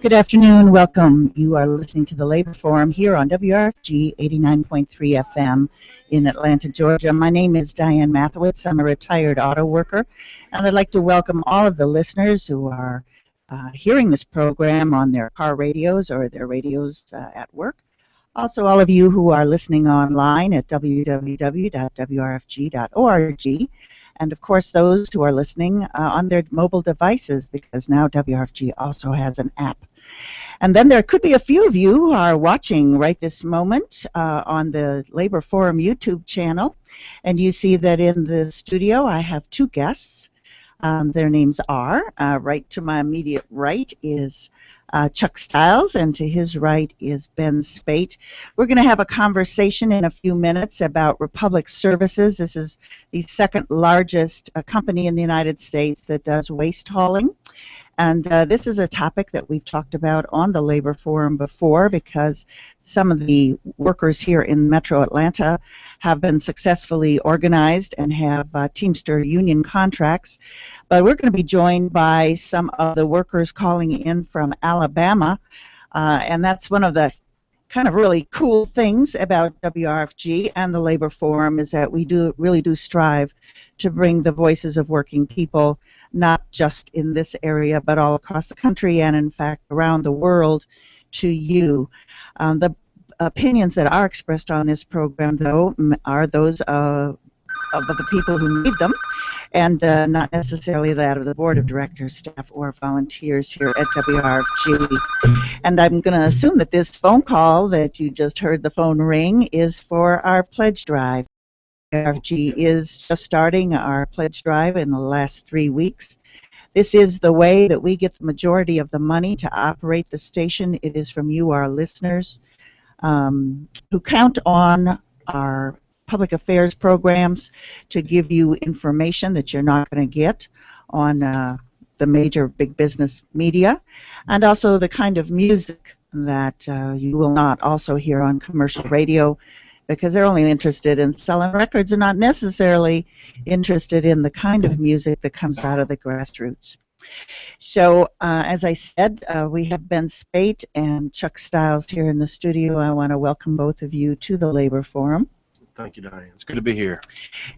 Good afternoon. Welcome. You are listening to the Labor Forum here on WRFG 89.3 FM in Atlanta, Georgia. My name is Diane Mathewitz. I'm a retired auto worker, and I'd like to welcome all of the listeners who are hearing this program on their car radios or their radios at work. Also, all of you who are listening online at www.wrfg.org. And, of course, those who are listening on their mobile devices, because now WRFG also has an app. And then there could be a few of you who are watching right this moment on the Labor Forum YouTube channel. And you see that in the studio I have two guests. Their names are, right to my immediate right is Chuck Stiles, and to his right is Ben Speight. We're going to have a conversation in a few minutes about Republic Services. This is the second largest company in the United States that does waste hauling. And this is a topic that we've talked about on the Labor Forum before, because some of the workers here in Metro Atlanta have been successfully organized and have Teamster union contracts. But we're going to be joined by some of the workers calling in from Alabama, and that's one of the kind of really cool things about WRFG and the Labor Forum, is that we really do strive to bring the voices of working people, not just in this area, but all across the country and, in fact, around the world, to you. The opinions that are expressed on this program, though, are those of the people who need them, and not necessarily that of the board of directors, staff, or volunteers here at WRFG. And I'm going to assume that this phone call that you just heard the phone ring is for our pledge drive. WRFG is just starting our pledge drive in the last 3 weeks. This is the way that we get the majority of the money to operate the station. It is from you, our listeners, who count on our public affairs programs to give you information that you're not going to get on the major big business media, and also the kind of music that you will not also hear on commercial radio, because they're only interested in selling records and not necessarily interested in the kind of music that comes out of the grassroots. So, as I said, we have Ben Speight and Chuck Stiles here in the studio. I want to welcome both of you to the Labor Forum. Thank you, Diane. It's good to be here.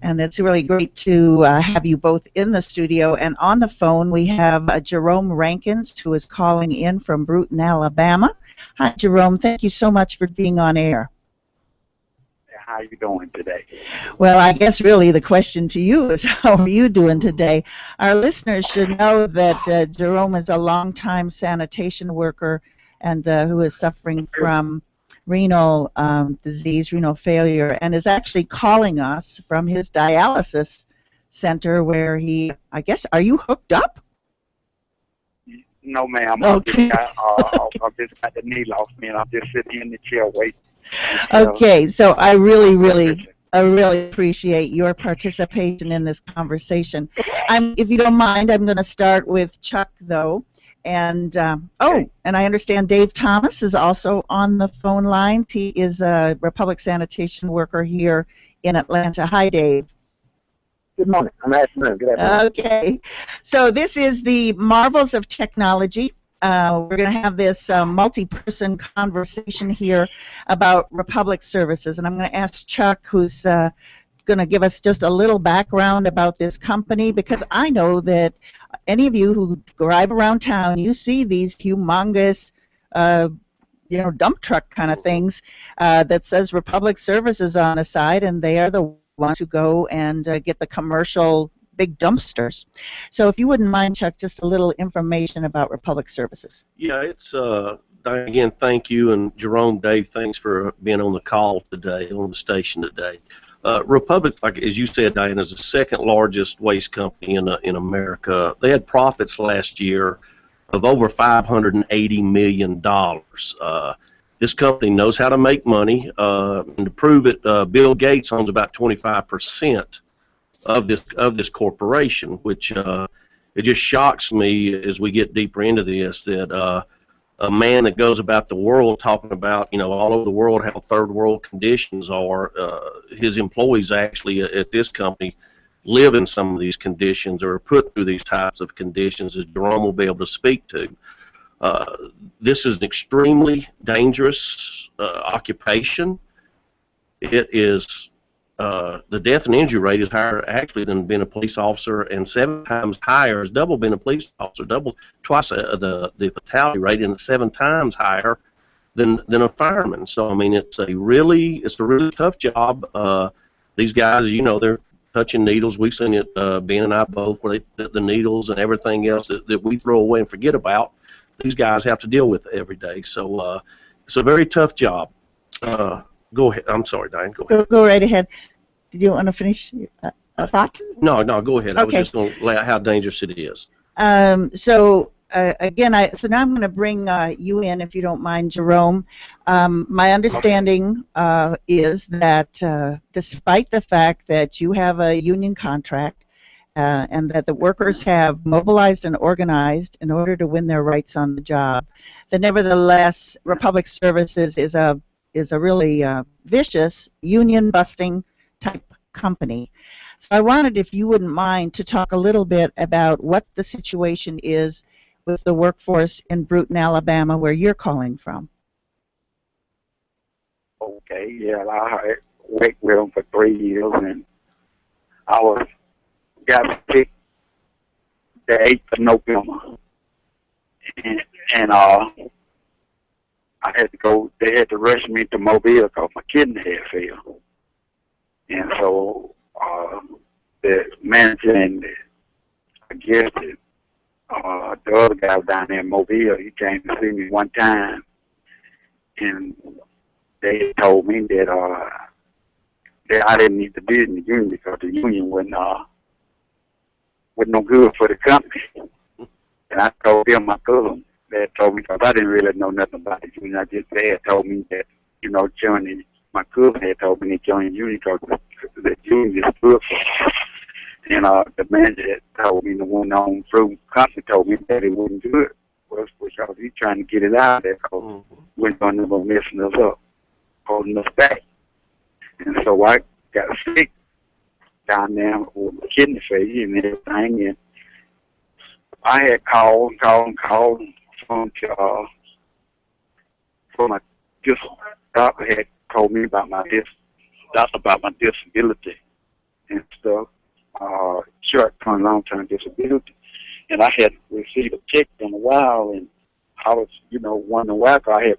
And it's really great to have you both in the studio. And on the phone, we have Jerome Rankins, who is calling in from Bruton, Alabama. Hi, Jerome. Thank you so much for being on air. How are you doing today? Well, I guess really the question to you is, how are you doing today? Our listeners should know that Jerome is a longtime sanitation worker and who is suffering from renal disease, renal failure, and is actually calling us from his dialysis center where he, I guess, are you hooked up? No, ma'am. Okay. I just got the needle off me, and I'm just sitting in the chair waiting. Okay, so I really appreciate your participation in this conversation. If you don't mind, I'm going to start with Chuck, though. And, and I understand Dave Thomas is also on the phone line. He is a Republic sanitation worker here in Atlanta. Hi, Dave. Good morning. Afternoon. Good afternoon. Okay. So this is the marvels of technology. We're going to have this multi-person conversation here about Republic Services, and I'm going to ask Chuck, who's going to give us just a little background about this company, because I know that any of you who drive around town, you see these humongous, dump truck kind of things that says Republic Services on the side, and they are the ones who go and get the commercial big dumpsters. So if you wouldn't mind, Chuck, just a little information about Republic Services. Yeah, it's Diane, again, thank you, and Jerome, Dave, thanks for being on the call today, on the station today. Republic, like as you said, Diane, is the second largest waste company in America. They had profits last year of over $580 million. This company knows how to make money, and to prove it, Bill Gates owns about 25% of this corporation, which it just shocks me as we get deeper into this that a man that goes about the world talking about, all over the world how third world conditions are, his employees actually at this company live in some of these conditions or are put through these types of conditions, as Jerome will be able to speak to. This is an extremely dangerous occupation. It is the death and injury rate is higher actually than being a police officer, and 7 times higher is double being a police officer, twice the fatality rate, and 7 times higher than a fireman. So I mean, it's a really tough job. These guys, you know, they're touching needles. We've seen it, Ben and I both, where the needles and everything else that we throw away and forget about, these guys have to deal with every day. So it's a very tough job. Go ahead. I'm sorry, Diane. Go ahead. Go right ahead. Did you want to finish a thought? No, go ahead. Okay. I was just going to lay out how dangerous it is. Again, so now I'm going to bring you in, if you don't mind, Jerome. My understanding is that despite the fact that you have a union contract and that the workers have mobilized and organized in order to win their rights on the job, that nevertheless, Republic Services is a really vicious union-busting type company. So I wanted, if you wouldn't mind, to talk a little bit about what the situation is with the workforce in Bruton, Alabama, where you're calling from. Okay, yeah, I worked with them for 3 years, and I got sick the 8th of November, and I had to go. They had to rush me to Mobile because my kidney had failed, and so the manager and I guess the other guy down there in Mobile, he came to see me one time, and they told me that I didn't need to be in the union because the union wasn't no good for the company. And I told them, my cousin, they had told me, because I didn't really know nothing about the union. They had told me that, you know, joining, my cousin had told me to join the union because the union is good for us. And the manager had told me, the one on through company told me that it wasn't good was because he's trying to get it out of there because we're going to be messing us up, holding us back. And so I got sick down there with my kidney failure and everything, and I had called from my doctor had told me about my disability and stuff, short-term, long-term disability, and I had received a check in a while, and I was, you know, wondering why I had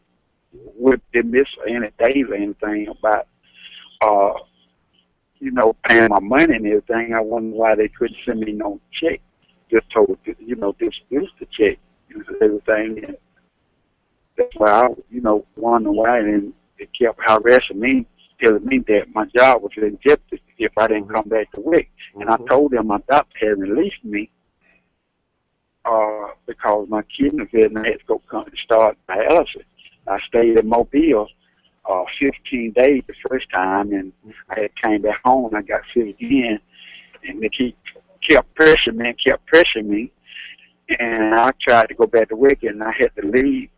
didn't miss any days or anything about, you know, paying my money and everything. I wondered why they couldn't send me no check, just told, you know, disability check and everything. And that's why I, you know, wondering why, and it kept harassing me, telling me that my job was in jeopardy if I didn't come back to work. And I told them my doctor had released me because my kidney failed and I had to go start dialysis. I stayed in Mobile 15 days the first time, and I had came back home and I got sick again, and they kept pressuring me, and I tried to go back to work, and I had to leave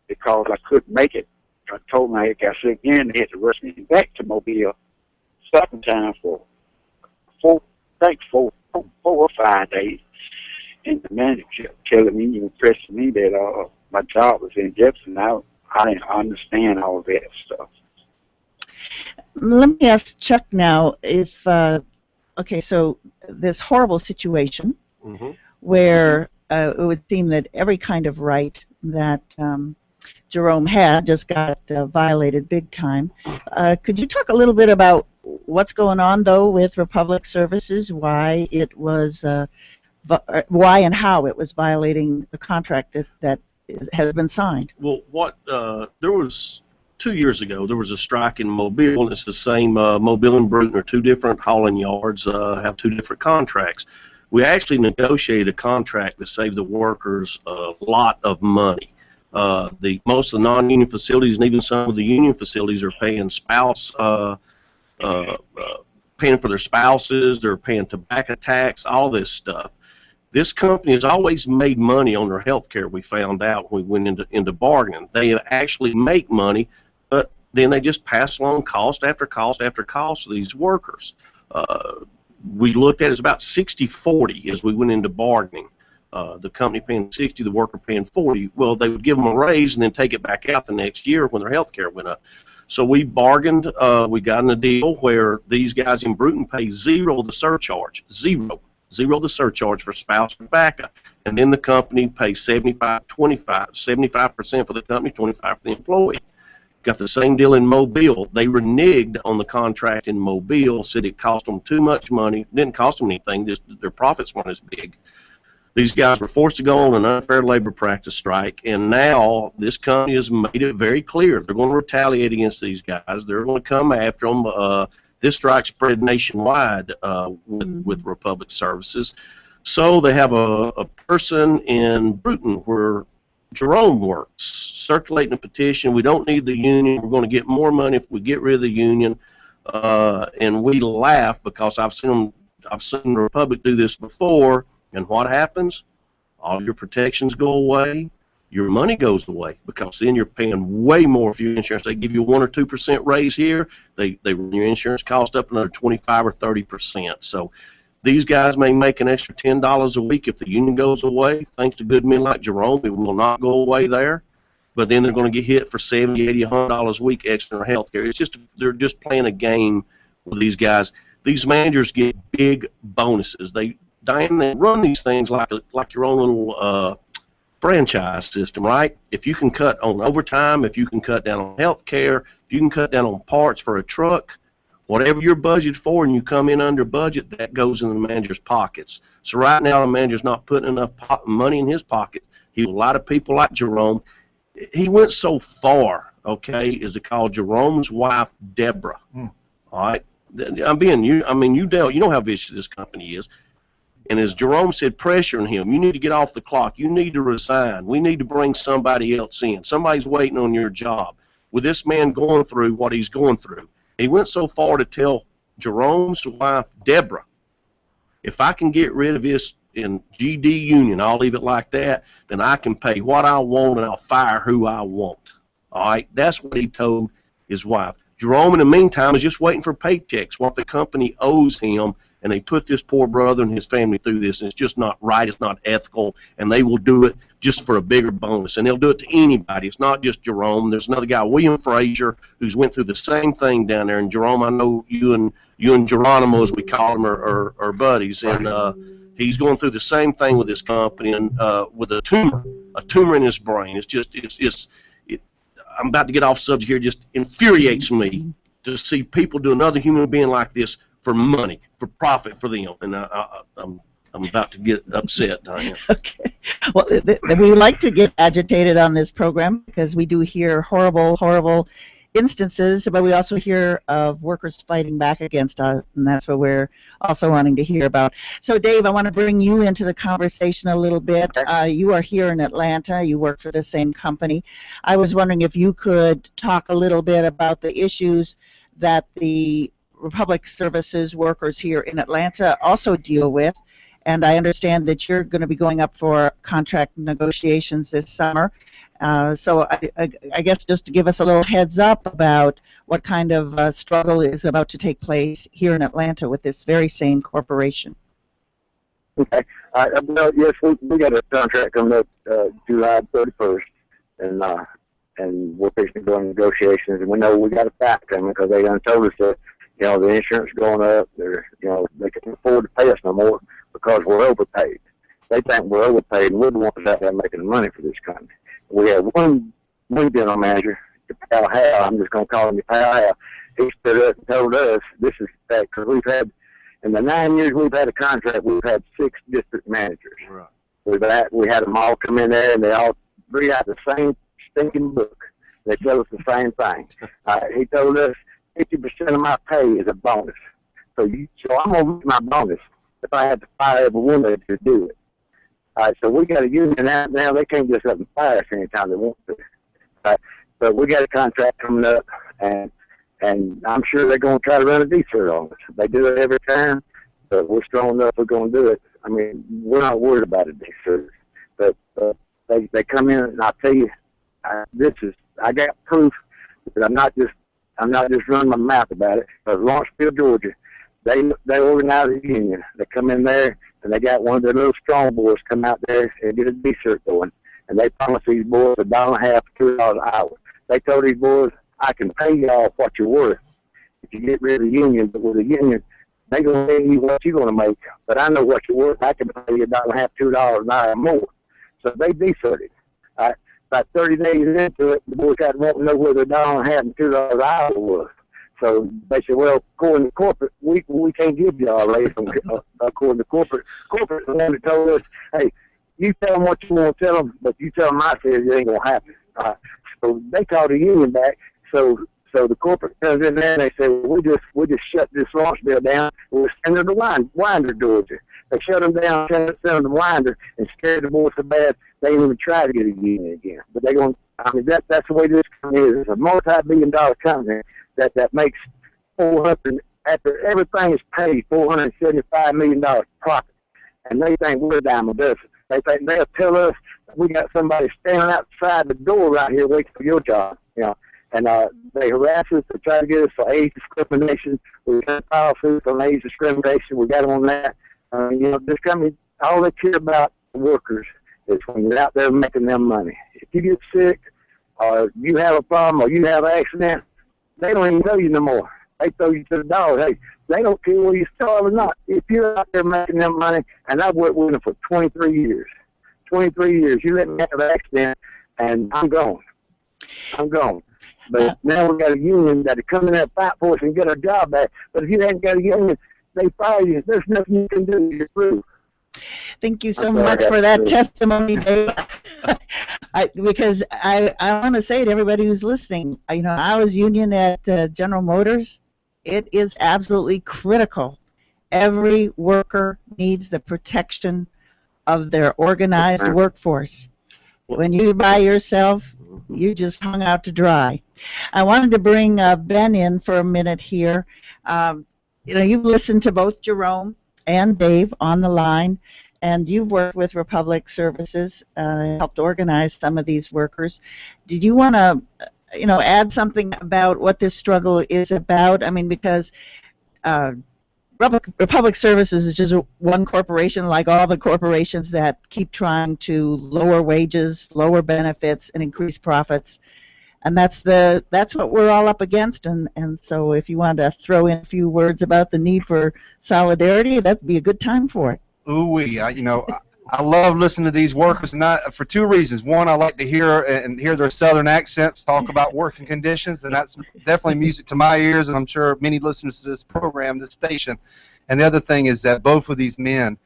because I couldn't make it. I told them I had got sick again, they had to rush me back to Mobile second time for 4 or 5 days, and the manager kept telling me and pressing me that my job was in jeopardy. Now I didn't understand all that stuff. Let me ask Chuck now if, okay, so this horrible situation where it would seem that every kind of right that Jerome had just got violated big time. Could you talk a little bit about what's going on, though, with Republic Services, why it was, why and how it was violating the contract that has been signed? Well, there was 2 years ago, there was a strike in Mobile, and it's the same. Mobile and Bruton are 2 different hauling yards, have 2 different contracts. We actually negotiated a contract to save the workers a lot of money. Most of the non-union facilities and even some of the union facilities are paying paying for their spouses, they're paying tobacco tax, all this stuff. This company has always made money on their health care, we found out when we went into bargaining. They actually make money, but then they just pass along cost after cost after cost to these workers. We looked at it, it's about 60-40 as we went into bargaining. the company paying 60, the worker paying 40. Well, they would give them a raise and then take it back out the next year when their health care went up. So we bargained. We got in a deal where these guys in Bruton pay zero the surcharge, zero the surcharge for spouse and backup, and then the company pays 75% for the company, 25% for the employee. Got the same deal in Mobile. They reneged on the contract in Mobile, said it cost them too much money. Didn't cost them anything, just their profits weren't as big. These guys were forced to go on an unfair labor practice strike, and now this company has made it very clear they're going to retaliate against these guys. They're going to come after them. This strike spread nationwide with Republic Services. So they have a person in Bruton where Jerome works, circulating a petition. We don't need the union. We're going to get more money if we get rid of the union. And we laugh because I've seen the Republic do this before. And what happens? All your protections go away. Your money goes away because then you're paying way more for your insurance. They give you 1 or 2% raise here. They run your insurance cost up another 25 or 30%. So these guys may make an extra $10 a week if the union goes away. Thanks to good men like Jerome, it will not go away there. But then they're going to get hit for $70, $80, $100 a week extra health care. It's just they're just playing a game with these guys. These managers get big bonuses. Diane, they run these things like your own little franchise system, right? If you can cut on overtime, if you can cut down on health care, if you can cut down on parts for a truck, whatever you're budgeted for and you come in under budget, that goes in the manager's pockets. So right now the manager's not putting enough money in his pocket. He will lie to people like Jerome. He went so far, okay, as to call Jerome's wife Deborah. All right? You know how vicious this company is. And as Jerome said, pressuring him, you need to get off the clock. You need to resign. We need to bring somebody else in. Somebody's waiting on your job. With this man going through what he's going through, he went so far to tell Jerome's wife, Deborah, if I can get rid of this in GD union, I'll leave it like that, then I can pay what I want and I'll fire who I want. All right? That's what he told his wife. Jerome, in the meantime, is just waiting for paychecks, what the company owes him, and they put this poor brother and his family through this, and it's just not right, it's not ethical, and they will do it just for a bigger bonus, and they'll do it to anybody. It's not just Jerome. There's another guy, William Frazier, who's went through the same thing down there, and Jerome, I know you and Geronimo, as we call him, are buddies, and he's going through the same thing with this company, and with a tumor in his brain. I'm about to get off subject here. It just infuriates me to see people do another human being like this for money, for profit for them, and I'm about to get upset, Diane. Okay. Well, we like to get agitated on this program because we do hear horrible instances, but we also hear of workers fighting back against us, and that's what we're also wanting to hear about. So, Dave, I want to bring you into the conversation a little bit. You are here in Atlanta. You work for the same company. I was wondering if you could talk a little bit about the issues that the Republic Services workers here in Atlanta also deal with. And I understand that you're going to be going up for contract negotiations this summer. So I guess just to give us a little heads up about what kind of struggle is about to take place here in Atlanta with this very same corporation. Okay. Well, yes, we got a contract coming up July 31st, and we're fixing to go in negotiations, and we know we got a fight coming because they done told us that, you know, the insurance is going up. They can't afford to pay us no more because we're overpaid. They think we're overpaid, and we're the ones out there making money for this company. We have one general manager, Pal Hal. I'm just going to call him Pal Hal. He stood up and told us this is the fact, because we've had, in the 9 years we've had a contract, we've had 6 district managers. Right. We had them all come in there, and they all read out the same stinking book. They tell us the same thing. He told us 50% of my pay is a bonus. So I'm going to lose my bonus if I have to fire every one of them to do it. All right, so we got a union out now. They can't just up and fire us anytime they want to. But we got a contract coming up, and I'm sure they're going to try to run a detour on us. They do it every time, but we're strong enough we're going to do it. I mean, we're not worried about a detour. But they come in, and I'll tell you, I got proof that I'm not just running my mouth about it. But Lawrenceville, Georgia, they organize a union. They come in there, and they got one of their little strong boys come out there and get a D-shirt going. And they promised these boys $1.50, $2 an hour. They told these boys, I can pay y'all what you're worth if you get rid of the union, but with the union, they gonna pay you what you're gonna make. But I know what you're worth. I can pay you $1.50, $2 an hour more. So they deserted. About 30 days into it, the boys got to want to know whether $1.50 and $2 an hour was. So they said, well, according to corporate, we can't give y'all a raise according to corporate. Corporate the one that told us, hey, you tell them what you want to tell them, but you tell them I said it ain't gonna happen. So they called the union back. So the corporate comes in there and they say, well, we just shut this launch mill down. We'll send them to Winder, Georgia. They shut them down, send them to Winder, and scared the boys so bad they didn't even try to get a union again. But they're going. I mean, that's the way this company is. It's a multi-billion-dollar company that makes 400 after everything is paid, $475 million profit, and they think we're a dime a dozen. They think they'll tell us we got somebody standing outside the door right here waiting for your job, you know. And they harass us to try to get us for age discrimination. We got file suits on age discrimination. We got them on that. You know, this company, all they care about the workers is when you're out there making them money. If you get sick or you have a problem or you have an accident, they don't even know you no more. They throw you to the dog. Hey, they don't care whether you starve or not. If you're out there making them money, and I've worked with them for 23 years. 23 years. You let me have an accident, and I'm gone. I'm gone. But now we got a union that come in there and fight for us and get our job back. But if you haven't got a union, they fire you. There's nothing you can do. You're through. Thank you so much for that testimony, Dave. Because I want to say to everybody who's listening, you know, I was union at General Motors. It is absolutely critical. Every worker needs the protection of their organized workforce. When you're by yourself, you just hung out to dry. I wanted to bring Ben in for a minute here. You know, you've listened to both Jerome and Dave on the line, and you've worked with Republic Services, helped organize some of these workers. Did you want to, you know, add something about what this struggle is about? I mean, because Republic Services is just one corporation, like all the corporations that keep trying to lower wages, lower benefits, and increase profits. And that's what we're all up against. And so if you want to throw in a few words about the need for solidarity, that'd be a good time for it. Ooh-wee, you know, I love listening to these workers, and for two reasons. One, I like to hear their southern accents talk about working conditions, and that's definitely music to my ears, and I'm sure many listeners to this program, this station. And the other thing is that both of these men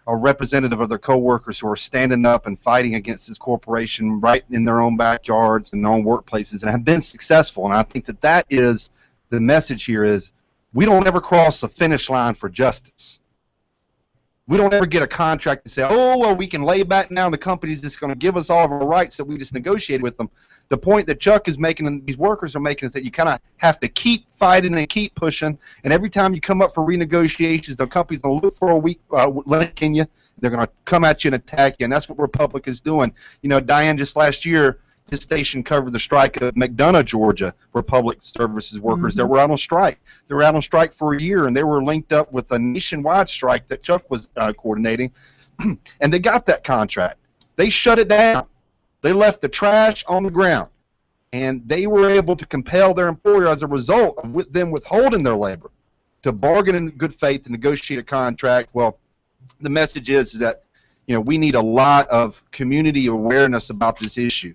are representative of their co-workers who are standing up and fighting against this corporation right in their own backyards and their own workplaces and have been successful. And I think that is the message here is we don't ever cross the finish line for justice. We don't ever get a contract and say, oh, well, we can lay back now, and the company's just going to give us all of our rights that we just negotiated with them. The point that Chuck is making and these workers are making is that you kind of have to keep fighting and keep pushing, and every time you come up for renegotiations, the company's going to look for a weak link in you. They're going to come at you and attack you, and that's what Republic is doing. You know, Diane, just last year, his station covered the strike of McDonough, Georgia, Republic Services workers that were out on strike. They were out on strike for a year, and they were linked up with a nationwide strike that Chuck was coordinating, and they got that contract. They shut it down. They left the trash on the ground, and they were able to compel their employer as a result of them withholding their labor to bargain in good faith and negotiate a contract. Well, the message is that, you know, we need a lot of community awareness about this issue.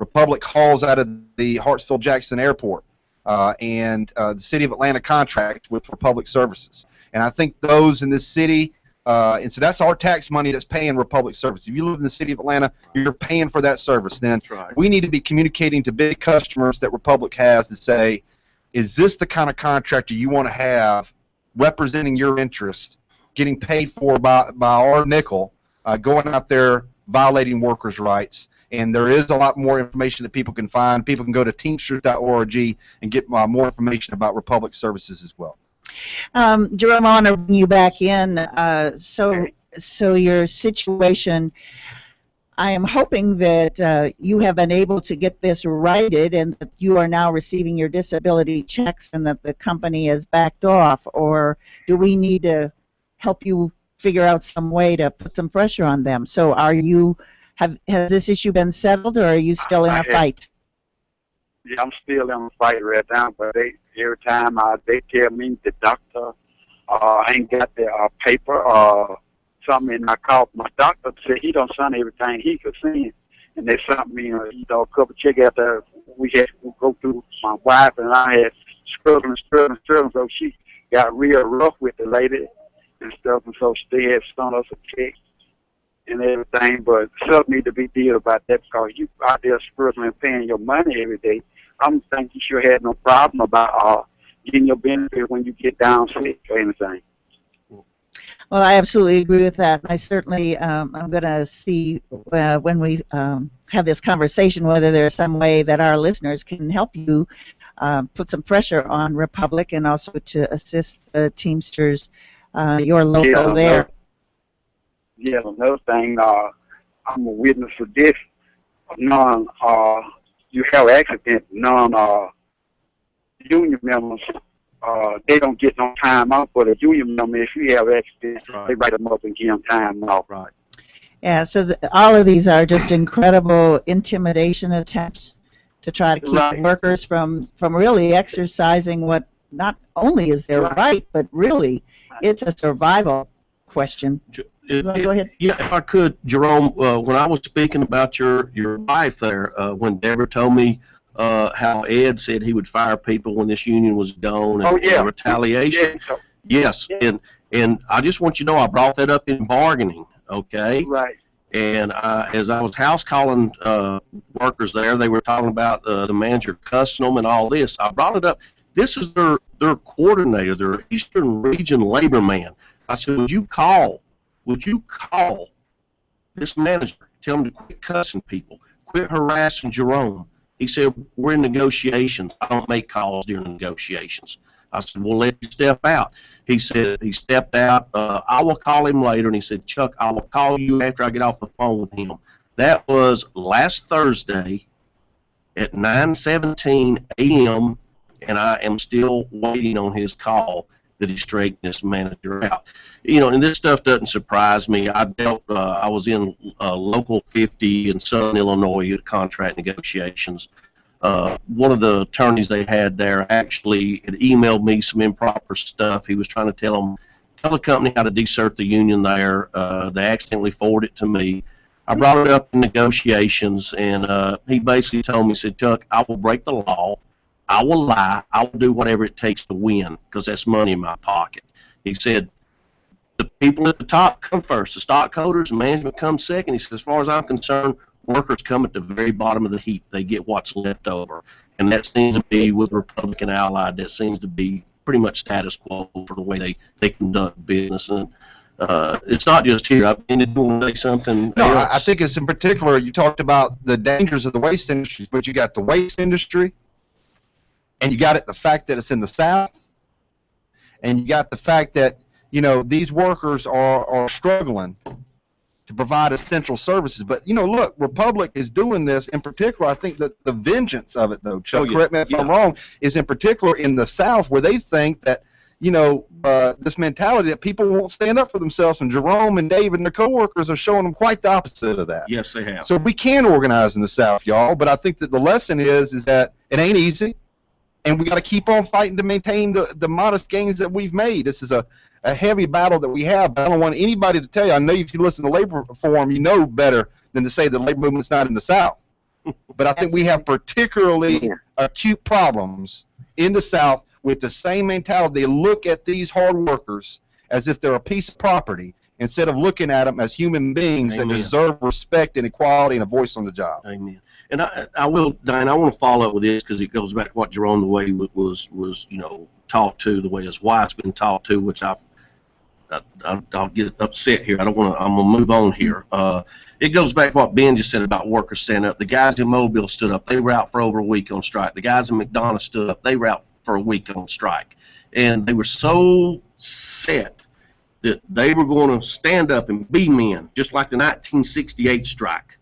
Republic hauls out of the Hartsfield-Jackson Airport and the City of Atlanta contract with Republic Services. And I think those in this city, and so that's our tax money that's paying Republic Services. If you live in the City of Atlanta, you're paying for that service. Then we need to be communicating to big customers that Republic has to say, is this the kind of contractor you want to have representing your interest, getting paid for by our nickel, going out there violating workers' rights? And there is a lot more information that people can find. People can go to Teamster.org and get more information about Republic Services as well. Jerome, I want to bring you back in. So your situation, I am hoping that you have been able to get this righted and that you are now receiving your disability checks and that the company has backed off, or do we need to help you figure out some way to put some pressure on them. So has this issue been settled, or are you still in a fight? Yeah, I'm still in a fight right now, but every time they tell me the doctor ain't got the paper or something, and I called my doctor to say he don't send everything he could send, and they sent me a couple checks after we had to go through. My wife and I had struggling, so she got real rough with the lady and stuff, and so they had sent us a check and everything, but something need to be did about that, because you out there struggling paying your money every day. I don't think you sure had no problem about getting your benefit when you get down sick or anything. Well, I absolutely agree with that. I certainly, I'm going to see when we have this conversation whether there's some way that our listeners can help you put some pressure on Republic and also to assist the Teamsters, your local there. Yeah, another thing, I'm a witness for this. You have accident, union members, they don't get no time off, but a union member, if you have accident, they write them up and give them time off. Right. Yeah, so all of these are just incredible intimidation attempts to try to keep workers from really exercising what not only is their right, but really it's a survival question. Go ahead. Yeah, if I could, Jerome, when I was speaking about your wife there, when Deborah told me how Ed said he would fire people when this union was gone and retaliation. Yes, and I just want you to know I brought that up in bargaining, okay? Right. And as I was house calling workers there, they were talking about the manager cussing them and all this. I brought it up. This is their coordinator, their Eastern Region labor man. I said, would you call this manager, tell him to quit cussing people, quit harassing Jerome. He said, we're in negotiations. I don't make calls during negotiations. I said, well, let you step out. He said he stepped out. I will call him later. And he said, Chuck, I will call you after I get off the phone with him. That was last Thursday at 9:17 a.m., and I am still waiting on his call that he straightened this manager out. You know, and this stuff doesn't surprise me. I was in Local 50 in Southern Illinois at contract negotiations. One of the attorneys they had there actually had emailed me some improper stuff. He was trying to tell the company how to desert the union there. They accidentally forwarded it to me. I brought it up in negotiations, and he basically told me, he said, Chuck, I will break the law. I will lie. I will do whatever it takes to win, because that's money in my pocket. He said, the people at the top come first. The stockholders and management come second. He said, as far as I'm concerned, workers come at the very bottom of the heap. They get what's left over. And that seems to be with Republican Allied. That seems to be pretty much status quo for the way they conduct business. And it's not just here. I've been doing something else. I think it's in particular, you talked about the dangers of the waste industry, but you got the waste industry, and you got the fact that it's in the South, and you got the fact that, you know, these workers are struggling to provide essential services. But, you know, look, Republic is doing this in particular. I think that the vengeance of it, though, Chuck, correct me if I'm wrong, is in particular in the South, where they think that, you know, this mentality that people won't stand up for themselves, and Jerome and Dave and their coworkers are showing them quite the opposite of that. Yes, they have. So we can organize in the South, y'all, but I think that the lesson is that it ain't easy, and we got to keep on fighting to maintain the modest gains that we've made. This is a heavy battle that we have, but I don't want anybody to tell you. I know if you listen to Labor Forum, you know better than to say the labor movement's not in the South. But I think we have particularly acute problems in the South with the same mentality. They look at these hard workers as if they're a piece of property instead of looking at them as human beings that deserve respect and equality and a voice on the job. Amen. And I will, Diane, I want to follow up with this because it goes back to what Jerome, the way he was you know, taught to, the way his wife's been taught to, which I'll get upset here. I'm gonna move on here. It goes back to what Ben just said about workers standing up. The guys in Mobile stood up. They were out for over a week on strike. The guys in McDonough stood up. They were out for a week on strike. And they were so set that they were going to stand up and be men, just like the 1968 strike.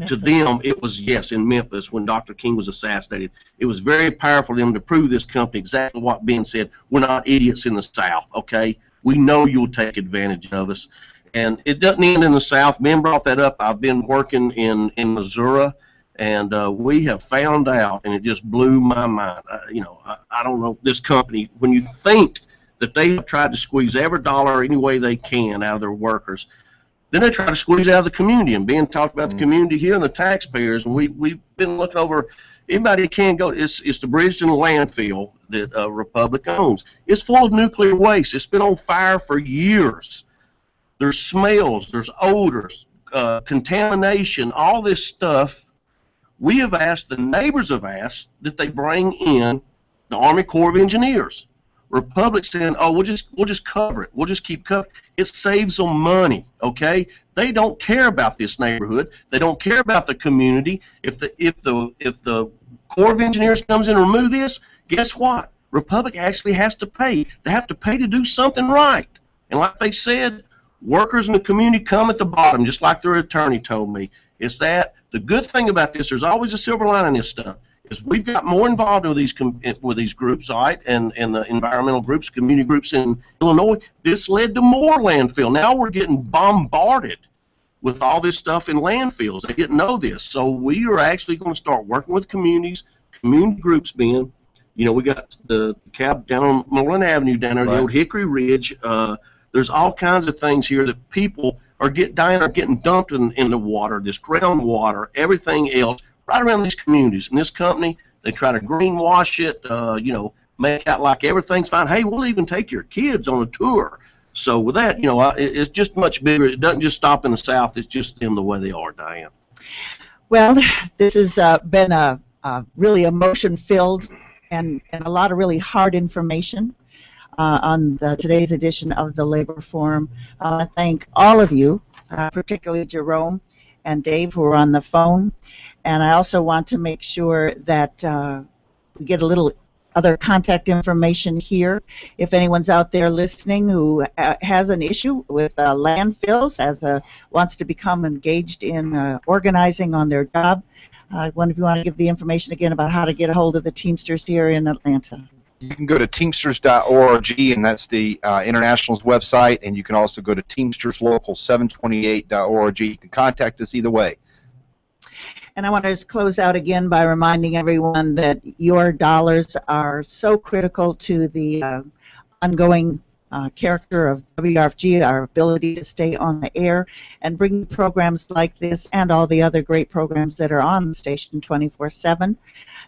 To them, it was, yes, in Memphis when Dr. King was assassinated. It was very powerful for them to prove this company exactly what Ben said. We're not idiots in the South, okay? we know you'll take advantage of us. And it doesn't end in the South. Ben brought that up. I've been working in Missouri, and we have found out, and it just blew my mind. I don't know, this company, when you think that they have tried to squeeze every dollar any way they can out of their workers, then they try to squeeze out of the community. And Ben talked about the community here and the taxpayers, and we've been looking over. Anybody can go. It's the Bridgeton landfill that Republic owns. It's full of nuclear waste. It's been on fire for years. There's smells, there's odors, contamination, all this stuff. We have asked, the neighbors have asked, that they bring in the Army Corps of Engineers. Republic saying, oh, we'll just cover it. We'll just keep covering. It saves them money, okay? They don't care about this neighborhood. They don't care about the community. If the Corps of Engineers comes in and remove this, guess what? Republic actually has to pay. They have to pay to do something right. And like they said, workers in the community come at the bottom, just like their attorney told me. It's that the good thing about this, there's always a silver lining in this stuff, is we've got more involved with these groups, all right, and the environmental groups, community groups in Illinois. This led to more landfill. Now we're getting bombarded with all this stuff in landfills. They didn't know this. So we are actually going to start working with communities, community groups being, we got the cab down on Moreland Avenue down there, the old Hickory Ridge. There's all kinds of things here that people are getting dumped in the water, this groundwater, everything else, right around these communities. And this company, they try to greenwash it, make out like everything's fine. Hey, we'll even take your kids on a tour. So with that, it's just much bigger. It doesn't just stop in the South. It's just in the way they are, Diane. Well, this has been a really emotion-filled and a lot of really hard information on today's edition of the Labor Forum. I want to thank all of you, particularly Jerome and Dave, who are on the phone. And I also want to make sure that we get a little other contact information here. If anyone's out there listening who has an issue with landfills, wants to become engaged in organizing on their job, I wonder if you want to give the information again about how to get a hold of the Teamsters here in Atlanta. You can go to teamsters.org, and that's the International's website, and you can also go to teamsterslocal728.org. You can contact us either way. And I want to just close out again by reminding everyone that your dollars are so critical to the ongoing character of WRFG, our ability to stay on the air and bring programs like this and all the other great programs that are on the station 24/7.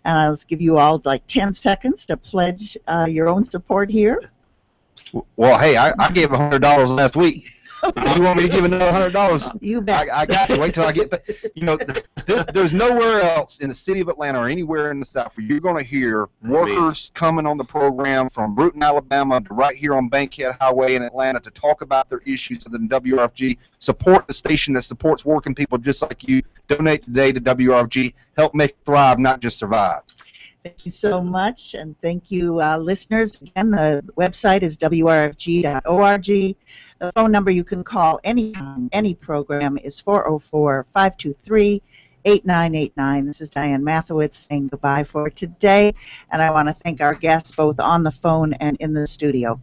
And I'll give you all like 10 seconds to pledge your own support here. Well, hey, I gave $100 last week. You want me to give another $100? You bet. I got to wait till I get. There's nowhere else in the city of Atlanta or anywhere in the South where you're going to hear workers coming on the program from Bruton, Alabama, to right here on Bankhead Highway in Atlanta to talk about their issues within WRFG. Support the station that supports working people just like you. Donate today to WRFG. Help make it thrive, not just survive. Thank you so much, and thank you, listeners. Again, the website is WRFG.org. The phone number you can call anytime, any program, is 404-523-8989. This is Diane Mathowitz saying goodbye for today, and I want to thank our guests both on the phone and in the studio.